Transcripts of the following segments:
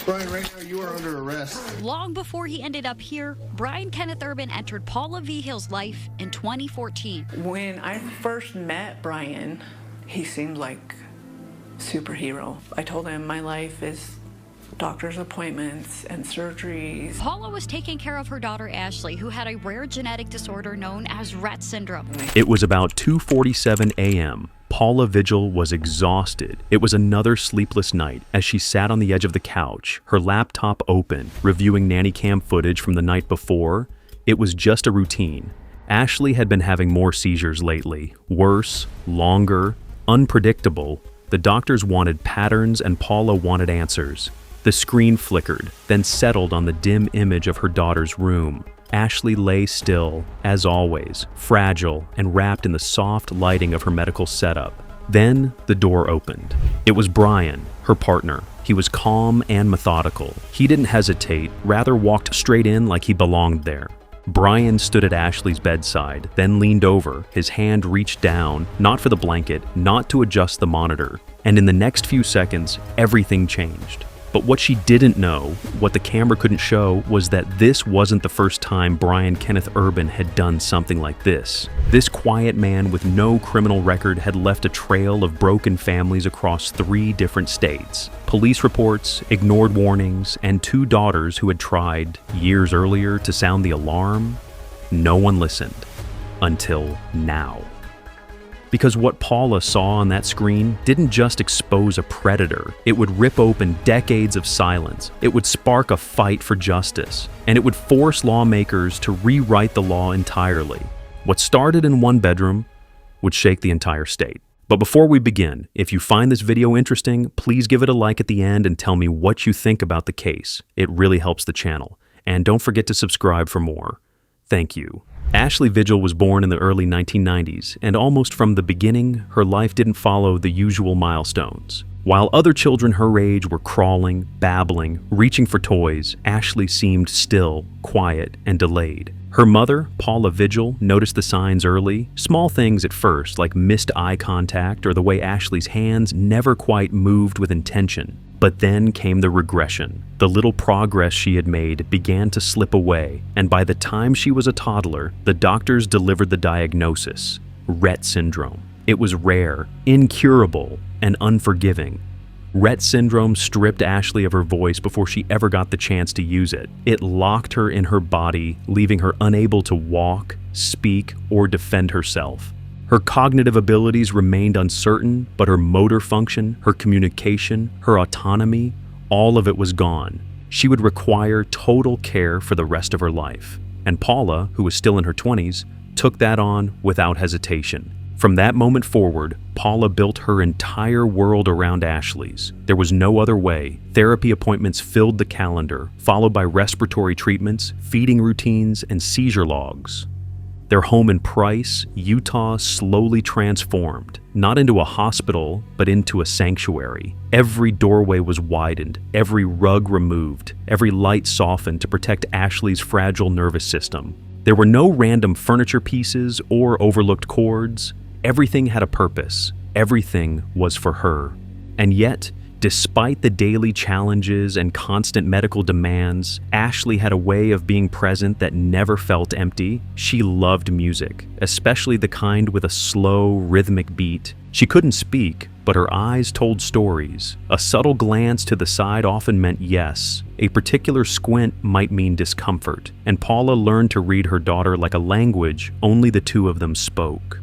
Brian, right now you are under arrest. Long before he ended up here, Brian Kenneth Urban entered Paula Vigil's life in 2014. When I first met Brian, he seemed like a superhero. I told him my life is doctor's appointments and surgeries. Paula was taking care of her daughter Ashley, who had a rare genetic disorder known as Rett syndrome. It was about 2:47 a.m. Paula Vigil was exhausted. It was another sleepless night as she sat on the edge of the couch, her laptop open, reviewing nanny cam footage from the night before. It was just a routine. Ashley had been having more seizures lately, worse, longer, unpredictable. The doctors wanted patterns and Paula wanted answers. The screen flickered, then settled on the dim image of her daughter's room. Ashley lay still, as always, fragile and wrapped in the soft lighting of her medical setup. Then the door opened. It was Brian, her partner. He was calm and methodical. He didn't hesitate, rather walked straight in like he belonged there. Brian stood at Ashley's bedside, then leaned over, his hand reached down, not for the blanket, not to adjust the monitor. And in the next few seconds, everything changed. But what she didn't know, what the camera couldn't show, was that this wasn't the first time Brian Kenneth Urban had done something like this. This quiet man with no criminal record had left a trail of broken families across 3 different states. Police reports, ignored warnings, and 2 daughters who had tried, years earlier, to sound the alarm. No one listened. Until now. Because what Paula saw on that screen didn't just expose a predator. It would rip open decades of silence. It would spark a fight for justice. And it would force lawmakers to rewrite the law entirely. What started in one bedroom would shake the entire state. But before we begin, if you find this video interesting, please give it a like at the end and tell me what you think about the case. It really helps the channel. And don't forget to subscribe for more. Thank you. Ashley Vigil was born in the early 1990s, and almost from the beginning, her life didn't follow the usual milestones. While other children her age were crawling, babbling, reaching for toys, Ashley seemed still, quiet, and delayed. Her mother, Paula Vigil, noticed the signs early, small things at first, like missed eye contact or the way Ashley's hands never quite moved with intention. But then came the regression. The little progress she had made began to slip away, and by the time she was a toddler, the doctors delivered the diagnosis: Rett syndrome. It was rare, incurable, and unforgiving. Rett syndrome stripped Ashley of her voice before she ever got the chance to use it. It locked her in her body, leaving her unable to walk, speak, or defend herself. Her cognitive abilities remained uncertain, but her motor function, her communication, her autonomy, all of it was gone. She would require total care for the rest of her life. And Paula, who was still in her 20s, took that on without hesitation. From that moment forward, Paula built her entire world around Ashley's. There was no other way. Therapy appointments filled the calendar, followed by respiratory treatments, feeding routines, and seizure logs. Their home in Price, Utah slowly transformed, not into a hospital, but into a sanctuary. Every doorway was widened, every rug removed, every light softened to protect Ashley's fragile nervous system. There were no random furniture pieces or overlooked cords. Everything had a purpose. Everything was for her. And yet, despite the daily challenges and constant medical demands, Ashley had a way of being present that never felt empty. She loved music, especially the kind with a slow, rhythmic beat. She couldn't speak, but her eyes told stories. A subtle glance to the side often meant yes. A particular squint might mean discomfort, and Paula learned to read her daughter like a language only the 2 of them spoke.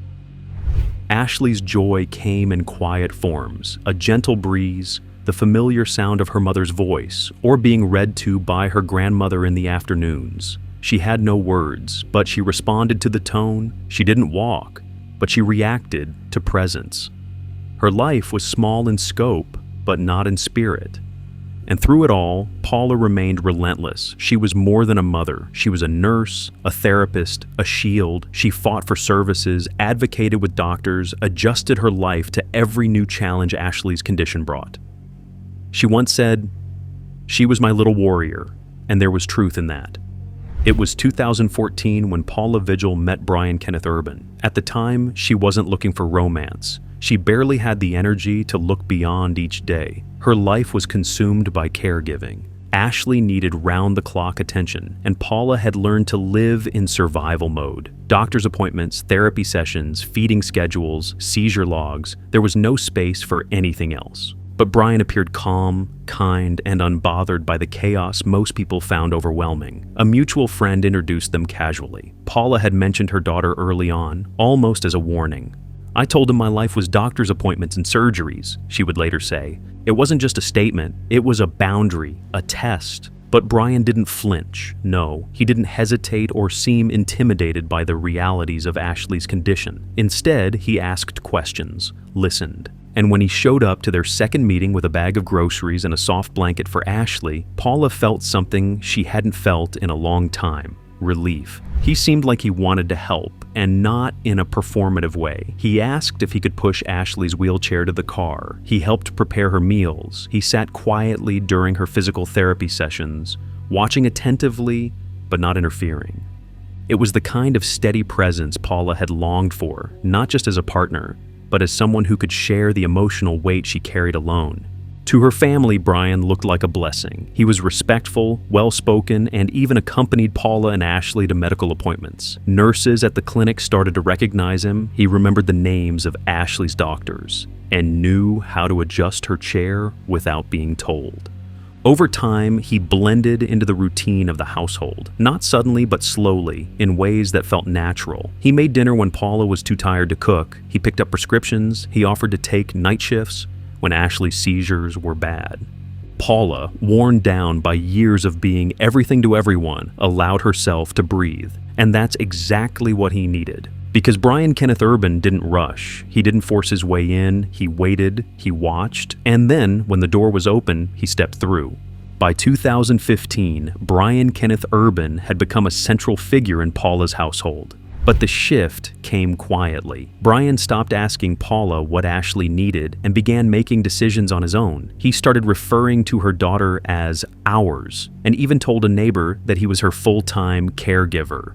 Ashley's joy came in quiet forms: a gentle breeze, the familiar sound of her mother's voice, or being read to by her grandmother in the afternoons. She had no words, but she responded to the tone. She didn't walk, but she reacted to presence. Her life was small in scope, but not in spirit. And through it all, Paula remained relentless. She was more than a mother. She was a nurse, a therapist, a shield. She fought for services, advocated with doctors, adjusted her life to every new challenge Ashley's condition brought. She once said, "She was my little warrior," and there was truth in that. It was 2014 when Paula Vigil met Brian Kenneth Urban. At the time, she wasn't looking for romance. She barely had the energy to look beyond each day. Her life was consumed by caregiving. Ashley needed round-the-clock attention, and Paula had learned to live in survival mode. Doctor's appointments, therapy sessions, feeding schedules, seizure logs. There was no space for anything else. But Brian appeared calm, kind, and unbothered by the chaos most people found overwhelming. A mutual friend introduced them casually. Paula had mentioned her daughter early on, almost as a warning. "I told him my life was doctor's appointments and surgeries," she would later say. It wasn't just a statement, it was a boundary, a test. But Brian didn't flinch. No, he didn't hesitate or seem intimidated by the realities of Ashley's condition. Instead, he asked questions, listened. And when he showed up to their second meeting with a bag of groceries and a soft blanket for Ashley, Paula felt something she hadn't felt in a long time: relief. He seemed like he wanted to help, and not in a performative way. He asked if he could push Ashley's wheelchair to the car. He helped prepare her meals. He sat quietly during her physical therapy sessions, watching attentively, but not interfering. It was the kind of steady presence Paula had longed for, not just as a partner, but as someone who could share the emotional weight she carried alone. To her family, Brian looked like a blessing. He was respectful, well-spoken, and even accompanied Paula and Ashley to medical appointments. Nurses at the clinic started to recognize him. He remembered the names of Ashley's doctors and knew how to adjust her chair without being told. Over time, he blended into the routine of the household, not suddenly but slowly, in ways that felt natural. He made dinner when Paula was too tired to cook. He picked up prescriptions. He offered to take night shifts when Ashley's seizures were bad. Paula, worn down by years of being everything to everyone, allowed herself to breathe. And that's exactly what he needed. Because Brian Kenneth Urban didn't rush. He didn't force his way in. He waited, he watched, and then, when the door was open, he stepped through. By 2015, Brian Kenneth Urban had become a central figure in Paula's household. But the shift came quietly. Brian stopped asking Paula what Ashley needed and began making decisions on his own. He started referring to her daughter as ours, and even told a neighbor that he was her full-time caregiver.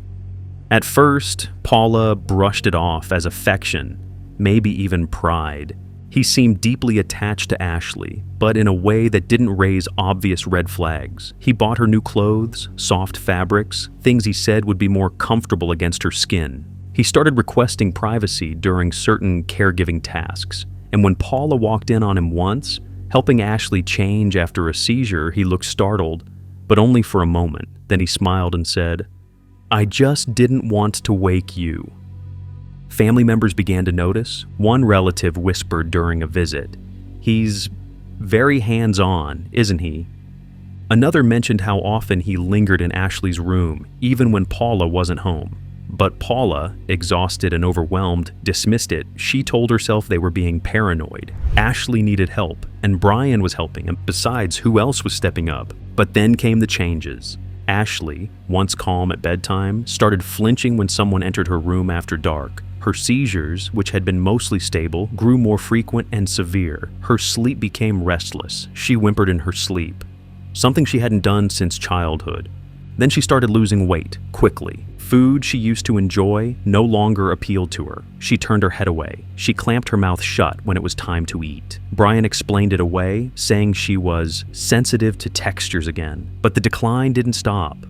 At first, Paula brushed it off as affection, maybe even pride. He seemed deeply attached to Ashley, but in a way that didn't raise obvious red flags. He bought her new clothes, soft fabrics, things he said would be more comfortable against her skin. He started requesting privacy during certain caregiving tasks, and when Paula walked in on him once, helping Ashley change after a seizure, he looked startled, but only for a moment. Then he smiled and said, "I just didn't want to wake you." Family members began to notice. One relative whispered during a visit, "He's very hands-on, isn't he?" Another mentioned how often he lingered in Ashley's room, even when Paula wasn't home. But Paula, exhausted and overwhelmed, dismissed it. She told herself they were being paranoid. Ashley needed help, and Brian was helping him. Besides, who else was stepping up? But then came the changes. Ashley, once calm at bedtime, started flinching when someone entered her room after dark. Her seizures, which had been mostly stable, grew more frequent and severe. Her sleep became restless. She whimpered in her sleep, something she hadn't done since childhood. Then she started losing weight, quickly. Food she used to enjoy no longer appealed to her. She turned her head away. She clamped her mouth shut when it was time to eat. Brian explained it away, saying she was sensitive to textures again. But the decline didn't stop.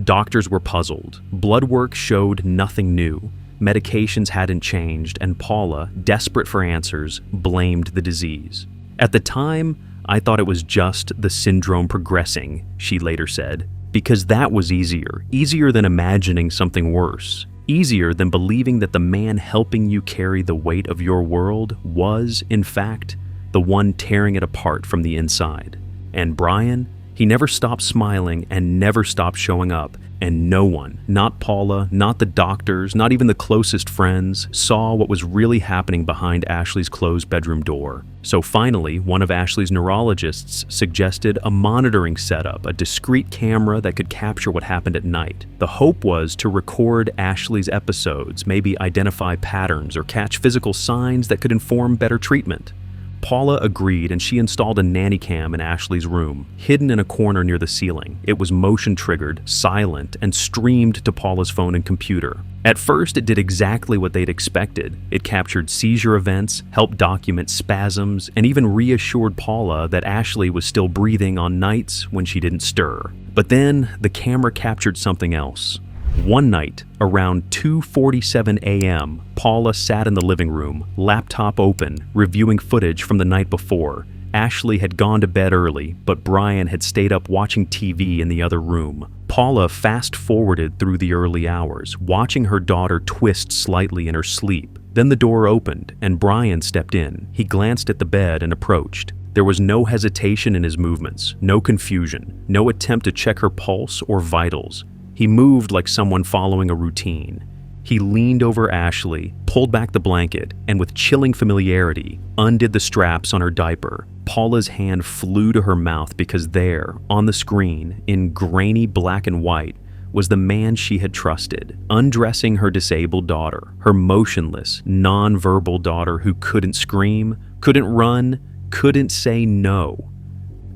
Doctors were puzzled. Blood work showed nothing new. Medications hadn't changed, and Paula, desperate for answers, blamed the disease. "At the time, I thought it was just the syndrome progressing," she later said. Because that was easier than imagining something worse, easier than believing that the man helping you carry the weight of your world was, in fact, the one tearing it apart from the inside. And Brian, he never stopped smiling and never stopped showing up, and no one, not Paula, not the doctors, not even the closest friends, saw what was really happening behind Ashley's closed bedroom door. So finally, one of Ashley's neurologists suggested a monitoring setup, a discrete camera that could capture what happened at night. The hope was to record Ashley's episodes, maybe identify patterns or catch physical signs that could inform better treatment. Paula agreed, and she installed a nanny cam in Ashley's room, hidden in a corner near the ceiling. It was motion-triggered, silent, and streamed to Paula's phone and computer. At first, it did exactly what they'd expected. It captured seizure events, helped document spasms, and even reassured Paula that Ashley was still breathing on nights when she didn't stir. But then, the camera captured something else. One night, around 2:47 a.m., Paula sat in the living room, laptop open, reviewing footage from the night before. Ashley had gone to bed early, but Brian had stayed up watching TV in the other room. Paula fast-forwarded through the early hours, watching her daughter twist slightly in her sleep. Then the door opened, and Brian stepped in. He glanced at the bed and approached. There was no hesitation in his movements, no confusion, no attempt to check her pulse or vitals. He moved like someone following a routine. He leaned over Ashley, pulled back the blanket, and with chilling familiarity, undid the straps on her diaper. Paula's hand flew to her mouth because there, on the screen, in grainy black and white, was the man she had trusted, undressing her disabled daughter, her motionless, non-verbal daughter who couldn't scream, couldn't run, couldn't say no.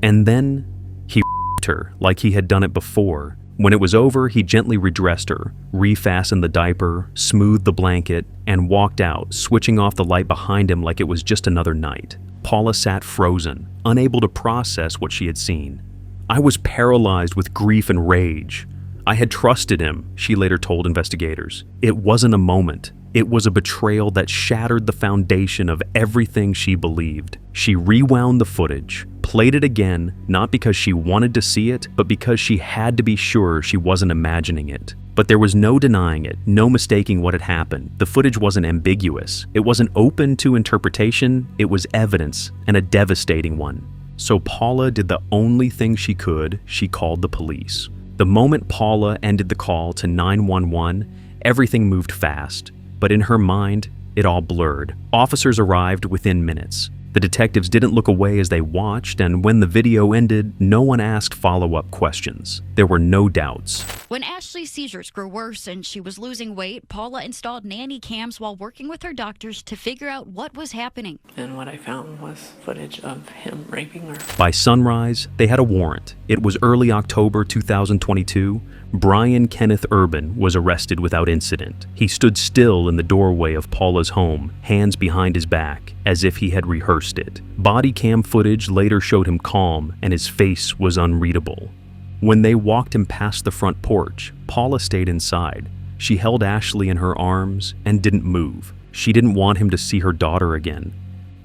And then, he f***ed her like he had done it before. When it was over, he gently redressed her, refastened the diaper, smoothed the blanket, and walked out, switching off the light behind him like it was just another night. Paula sat frozen, unable to process what she had seen. "I was paralyzed with grief and rage. I had trusted him," she later told investigators. "It wasn't a moment. It was a betrayal that shattered the foundation of everything she believed." She rewound the footage, played it again, not because she wanted to see it, but because she had to be sure she wasn't imagining it. But there was no denying it, no mistaking what had happened. The footage wasn't ambiguous. It wasn't open to interpretation. It was evidence, and a devastating one. So Paula did the only thing she could. She called the police. The moment Paula ended the call to 911, everything moved fast. But in her mind, it all blurred. Officers arrived within minutes. The detectives didn't look away as they watched, and when the video ended, no one asked follow-up questions. There were no doubts. When Ashley's seizures grew worse and she was losing weight, Paula installed nanny cams while working with her doctors to figure out what was happening. And what I found was footage of him raping her. By sunrise, they had a warrant. It was early October 2022. Brian Kenneth Urban was arrested without incident. He stood still in the doorway of Paula's home, hands behind his back, as if he had rehearsed it. Body cam footage later showed him calm, and his face was unreadable. When they walked him past the front porch, Paula stayed inside. She held Ashley in her arms and didn't move. She didn't want him to see her daughter again.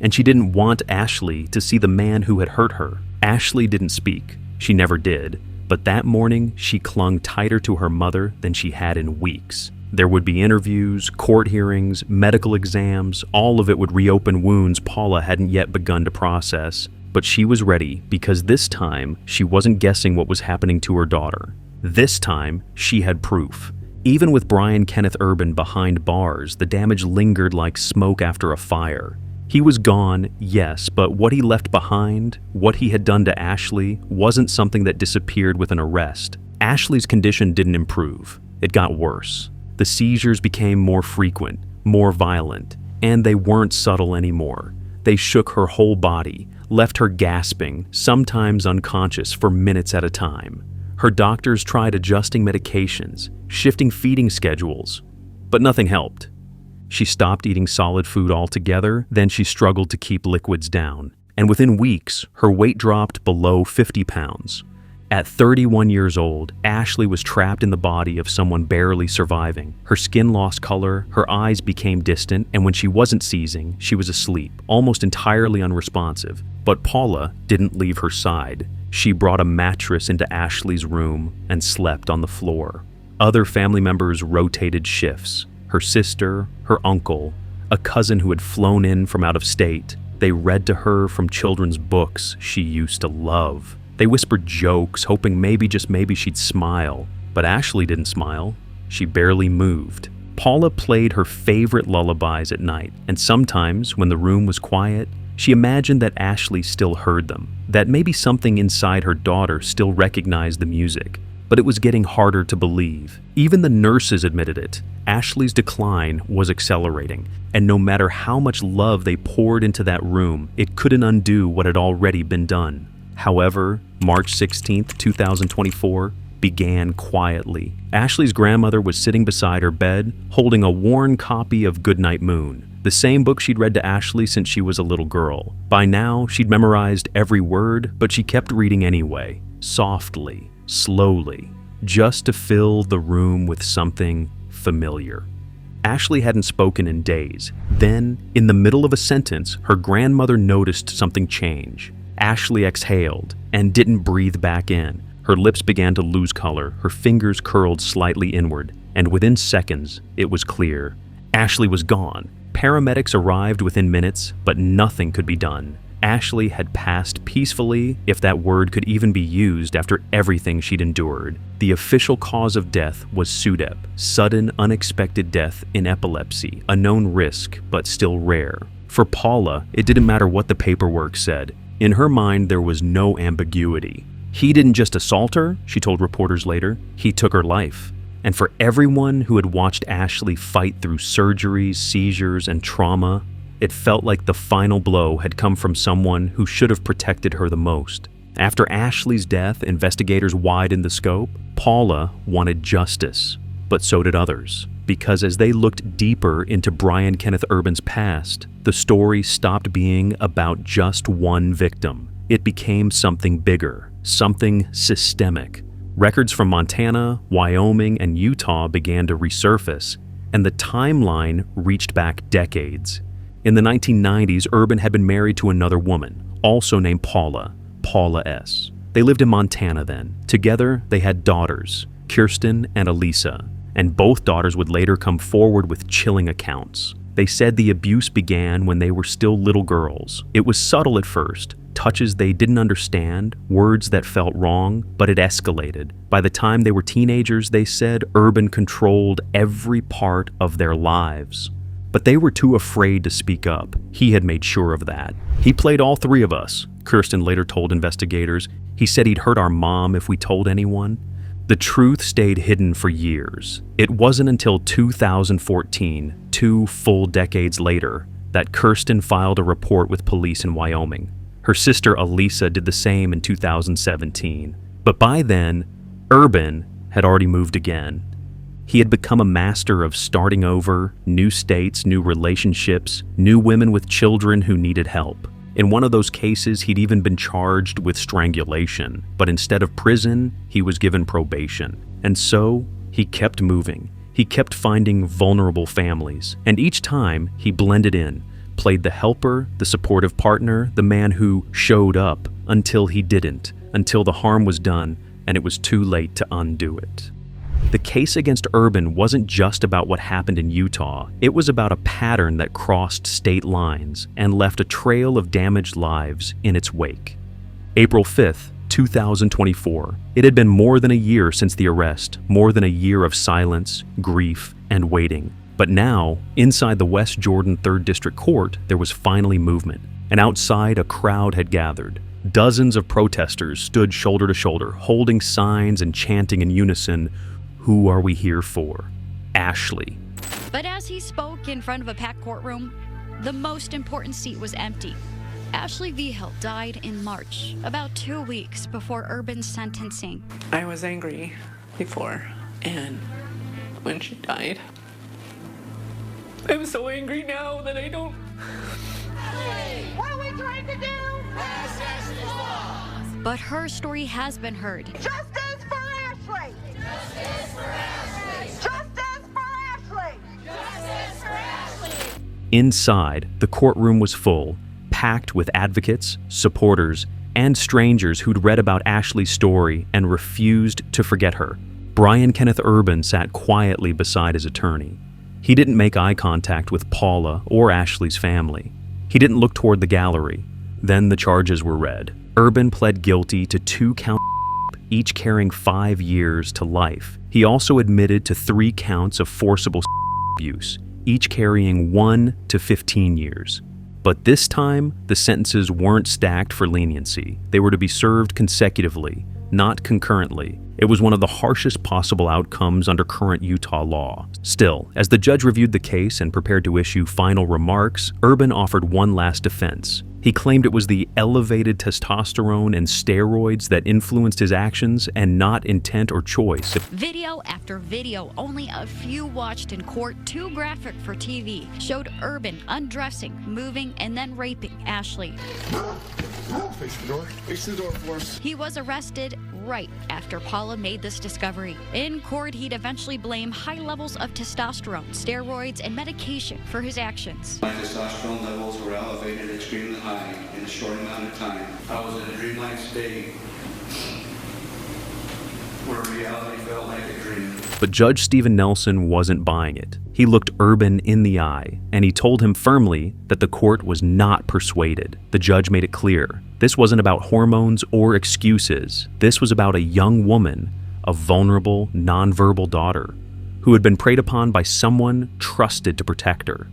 And she didn't want Ashley to see the man who had hurt her. Ashley didn't speak. She never did. But that morning, she clung tighter to her mother than she had in weeks. There would be interviews, court hearings, medical exams. All of it would reopen wounds Paula hadn't yet begun to process. But she was ready, because this time, she wasn't guessing what was happening to her daughter. This time, she had proof. Even with Brian Kenneth Urban behind bars, the damage lingered like smoke after a fire. He was gone, yes, but what he left behind, what he had done to Ashley, wasn't something that disappeared with an arrest. Ashley's condition didn't improve. It got worse. The seizures became more frequent, more violent, and they weren't subtle anymore. They shook her whole body, left her gasping, sometimes unconscious for minutes at a time. Her doctors tried adjusting medications, shifting feeding schedules, but nothing helped. She stopped eating solid food altogether, then she struggled to keep liquids down. And within weeks, her weight dropped below 50 pounds. At 31 years old, Ashley was trapped in the body of someone barely surviving. Her skin lost color, her eyes became distant, and when she wasn't seizing, she was asleep, almost entirely unresponsive. But Paula didn't leave her side. She brought a mattress into Ashley's room and slept on the floor. Other family members rotated shifts. Her sister, her uncle, a cousin who had flown in from out of state. They read to her from children's books she used to love. They whispered jokes, hoping maybe, just maybe, she'd smile. But Ashley didn't smile. She barely moved. Paula played her favorite lullabies at night, and sometimes, when the room was quiet, she imagined that Ashley still heard them, that maybe something inside her daughter still recognized the music. but it was getting harder to believe. Even the nurses admitted it. Ashley's decline was accelerating, and no matter how much love they poured into that room, it couldn't undo what had already been done. However, March 16, 2024, began quietly. Ashley's grandmother was sitting beside her bed, holding a worn copy of Goodnight Moon, the same book she'd read to Ashley since she was a little girl. By now, she'd memorized every word, but she kept reading anyway, softly, slowly, just to fill the room with something familiar. Ashley hadn't spoken in days. Then, in the middle of a sentence, her grandmother noticed something change. Ashley exhaled and didn't breathe back in. Her lips began to lose color, her fingers curled slightly inward, and within seconds, it was clear. Ashley was gone. Paramedics arrived within minutes, but nothing could be done. Ashley had passed peacefully, if that word could even be used after everything she'd endured. The official cause of death was SUDEP, sudden unexpected death in epilepsy, a known risk, but still rare. For Paula, it didn't matter what the paperwork said. In her mind, there was no ambiguity. He didn't just assault her, she told reporters later, he took her life. And for everyone who had watched Ashley fight through surgeries, seizures, and trauma, it felt like the final blow had come from someone who should have protected her the most. After Ashley's death, investigators widened the scope. Paula wanted justice, but so did others. Because as they looked deeper into Brian Kenneth Urban's past, the story stopped being about just one victim. It became something bigger, something systemic. Records from Montana, Wyoming, and Utah began to resurface, and the timeline reached back decades. In the 1990s, Urban had been married to another woman, also named Paula S. They lived in Montana then. Together, they had daughters, Kirsten and Elisa, and both daughters would later come forward with chilling accounts. They said the abuse began when they were still little girls. It was subtle at first, touches they didn't understand, words that felt wrong, but it escalated. By the time they were teenagers, they said Urban controlled every part of their lives. But they were too afraid to speak up. He had made sure of that. He played all three of us, Kirsten later told investigators. He said he'd hurt our mom if we told anyone. The truth stayed hidden for years. It wasn't until 2014, 2 full decades later, that Kirsten filed a report with police in Wyoming. Her sister Elisa did the same in 2017. But by then, Urban had already moved again. He had become a master of starting over, new states, new relationships, new women with children who needed help. In one of those cases, he'd even been charged with strangulation, but instead of prison, he was given probation. And so, he kept moving. He kept finding vulnerable families, and each time, he blended in, played the helper, the supportive partner, the man who showed up until he didn't, until the harm was done, and it was too late to undo it. The case against Urban wasn't just about what happened in Utah. It was about a pattern that crossed state lines and left a trail of damaged lives in its wake. April 5th, 2024. It had been more than a year since the arrest, more than a year of silence, grief, and waiting. But now, inside the West Jordan 3rd District Court, there was finally movement. And outside, a crowd had gathered. Dozens of protesters stood shoulder to shoulder, holding signs and chanting in unison, "Who are we here for? Ashley." But as he spoke in front of a packed courtroom, the most important seat was empty. Ashley Vigil died in March, about 2 weeks before Urban's sentencing. I was angry before, and when she died, I'm so angry now that I don't... What are we trying to do? Pass Ashley's law. But her story has been heard. Justice for Ashley! Justice for Ashley! Justice for Ashley! Justice for Ashley! Inside, the courtroom was full, packed with advocates, supporters, and strangers who'd read about Ashley's story and refused to forget her. Brian Kenneth Urban sat quietly beside his attorney. He didn't make eye contact with Paula or Ashley's family. He didn't look toward the gallery. Then the charges were read. Urban pled guilty to 2 counts, each carrying 5 years to life. He also admitted to 3 counts of forcible abuse, each carrying 1 to 15 years. But this time, the sentences weren't stacked for leniency. They were to be served consecutively, not concurrently. It was one of the harshest possible outcomes under current Utah law. Still, as the judge reviewed the case and prepared to issue final remarks, Urban offered one last defense. He claimed it was the elevated testosterone and steroids that influenced his actions and not intent or choice. Video after video, only a few watched in court, too graphic for TV, showed Urban undressing, moving, and then raping Ashley. Face the door. Face the door for us. He was arrested right after Paula made this discovery. In court, he'd eventually blame high levels of testosterone, steroids, and medication for his actions. My testosterone levels were elevated extremely high in a short amount of time. I was in a dreamlike state where reality felt like a dream. But Judge Stephen Nelson wasn't buying it. He looked Urban in the eye, and he told him firmly that the court was not persuaded. The judge made it clear. This wasn't about hormones or excuses. This was about a young woman, a vulnerable, nonverbal daughter, who had been preyed upon by someone trusted to protect her.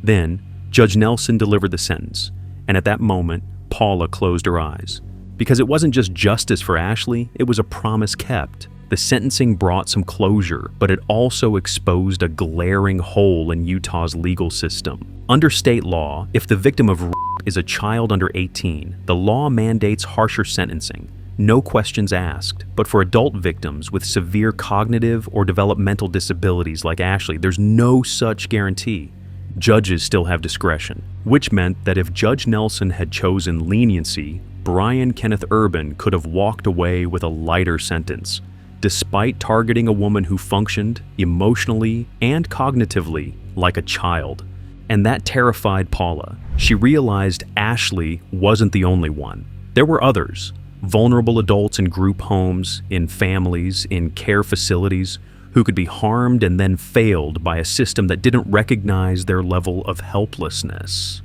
Then, Judge Nelson delivered the sentence, and at that moment, Paula closed her eyes. Because it wasn't just justice for Ashley, it was a promise kept. The sentencing brought some closure, but it also exposed a glaring hole in Utah's legal system. Under state law, if the victim of rape is a child under 18, the law mandates harsher sentencing. No questions asked. But for adult victims with severe cognitive or developmental disabilities like Ashley, there's no such guarantee. Judges still have discretion, which meant that if Judge Nelson had chosen leniency, Brian Kenneth Urban could have walked away with a lighter sentence, despite targeting a woman who functioned emotionally and cognitively like a child. And that terrified Paula. She realized Ashley wasn't the only one. There were others, vulnerable adults in group homes, in families, in care facilities, who could be harmed and then failed by a system that didn't recognize their level of helplessness.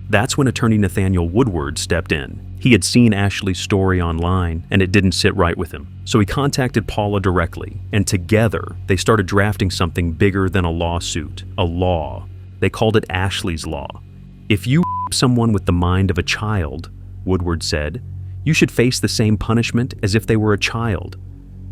That's when attorney Nathaniel Woodward stepped in. He had seen Ashley's story online, and it didn't sit right with him. So he contacted Paula directly, and together they started drafting something bigger than a lawsuit, a law. They called it Ashley's Law. If you someone with the mind of a child, Woodward said, you should face the same punishment as if they were a child.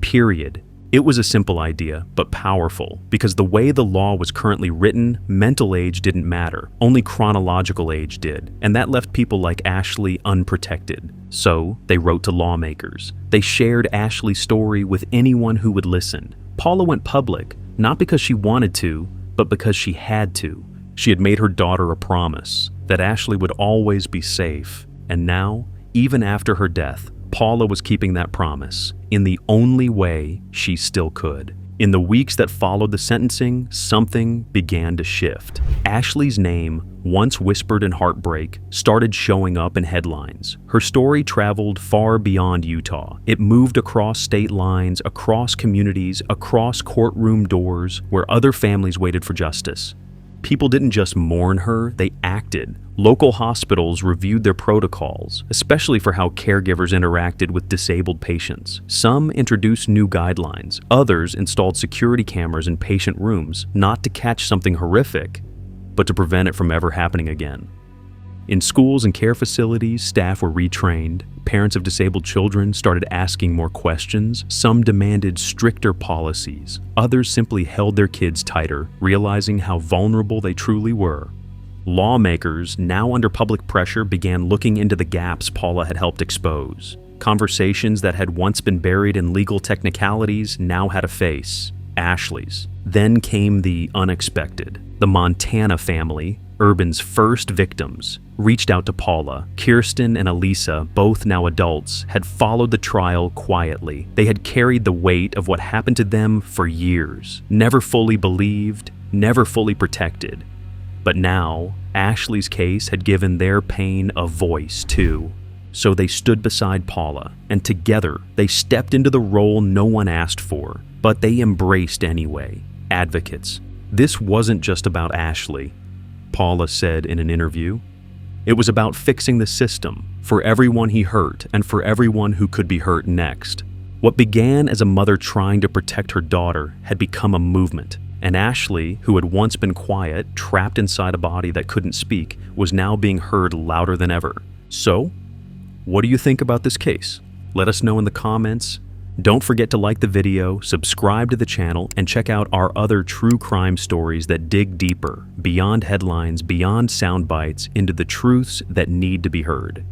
Period. It was a simple idea, but powerful, because the way the law was currently written, mental age didn't matter, only chronological age did, and that left people like Ashley unprotected. So, they wrote to lawmakers. They shared Ashley's story with anyone who would listen. Paula went public, not because she wanted to, but because she had to. She had made her daughter a promise, that Ashley would always be safe, and now, even after her death, Paula was keeping that promise in the only way she still could. In the weeks that followed the sentencing, something began to shift. Ashley's name, once whispered in heartbreak, started showing up in headlines. Her story traveled far beyond Utah. It moved across state lines, across communities, across courtroom doors, where other families waited for justice. People didn't just mourn her, they acted. Local hospitals reviewed their protocols, especially for how caregivers interacted with disabled patients. Some introduced new guidelines. Others installed security cameras in patient rooms, not to catch something horrific, but to prevent it from ever happening again. In schools and care facilities, staff were retrained. Parents of disabled children started asking more questions. Some demanded stricter policies. Others simply held their kids tighter, realizing how vulnerable they truly were. Lawmakers, now under public pressure, began looking into the gaps Paula had helped expose. Conversations that had once been buried in legal technicalities now had a face: Ashley's. Then came the unexpected. The Montana family, Urban's first victims, reached out to Paula. Kirsten and Elisa, both now adults, had followed the trial quietly. They had carried the weight of what happened to them for years, never fully believed, never fully protected. But now, Ashley's case had given their pain a voice too. So they stood beside Paula, and together they stepped into the role no one asked for, but they embraced anyway. Advocates. This wasn't just about Ashley, Paula said in an interview. It was about fixing the system for everyone he hurt and for everyone who could be hurt next. What began as a mother trying to protect her daughter had become a movement, and Ashley, who had once been quiet, trapped inside a body that couldn't speak, was now being heard louder than ever. So, what do you think about this case? Let us know in the comments. Don't forget to like the video, subscribe to the channel, and check out our other true crime stories that dig deeper, beyond headlines, beyond sound bites, into the truths that need to be heard.